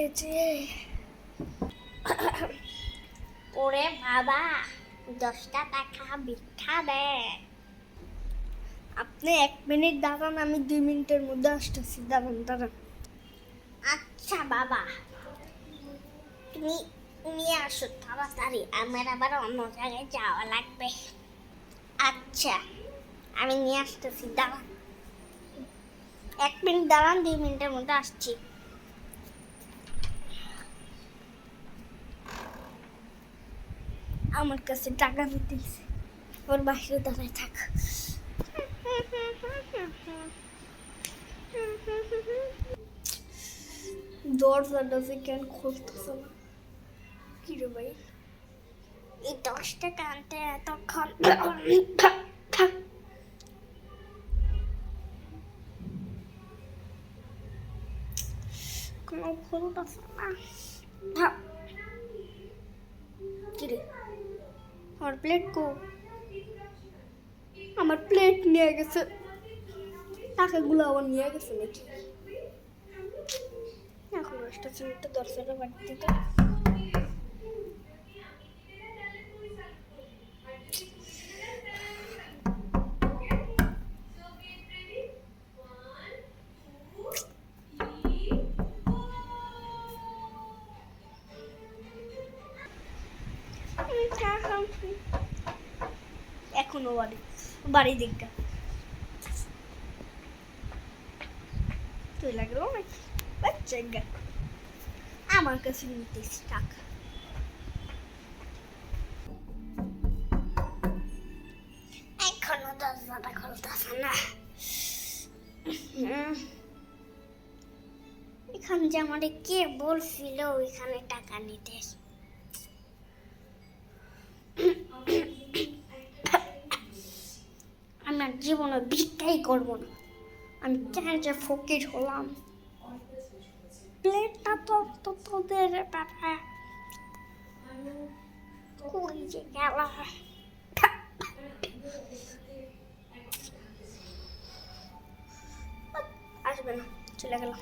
গেছে। ওরে বাবা, 10টা টাকা ভিক্ষা দে। আপনি 1 মিনিট দাঁড়ান, আমি 2 মিনিটের মধ্যে আসতেছি। দাঁড়ান দাঁড়ান। আচ্ছা বাবা, তুমি নিয়ে আসো তাড়াতাড়ি, আমার আবার অন্য জায়গায় যাওয়া লাগবে। আচ্ছা, আমি নিয়ে আসতেছি, দাঁড়ান। 1 মিনিট দাঁড়ান, 2 মিনিটের মধ্যে আসছি। আমার কাছে টাকা দিতেছে, ওর বাইরে দাঁড়ায় থাক। দরজাটা যে কেন খুলতেছে না? কি রে ভাই, এই 10 টাকা আনতে এতক্ষণ। কোনো খুলতেছে না। কি রে, আমার প্লেট কো? আমার প্লেট নিয়ে গেছে, টাকাগুলো আবার নিয়ে গেছে নাকি? এখন আসতেছে, একটা দরজাটা বাড়ি দিতে। এখনো বাড়ি দিকটা তুই লাগলো নাকি? বাচ্চা গা, আমার কাছে নিতেছি টাকা। এখনো দরজাটা খুলতেছে না। এখানে যে আমারে কে বলছিল ওইখানে টাকা নিতে? আমার জীবনে ভিক্ষাই করবো না। আমি কেন যে ফকির হলাম? প্লেটটা তো তোদের বাবা কই যে গেল? আসবে না, চলে গেল।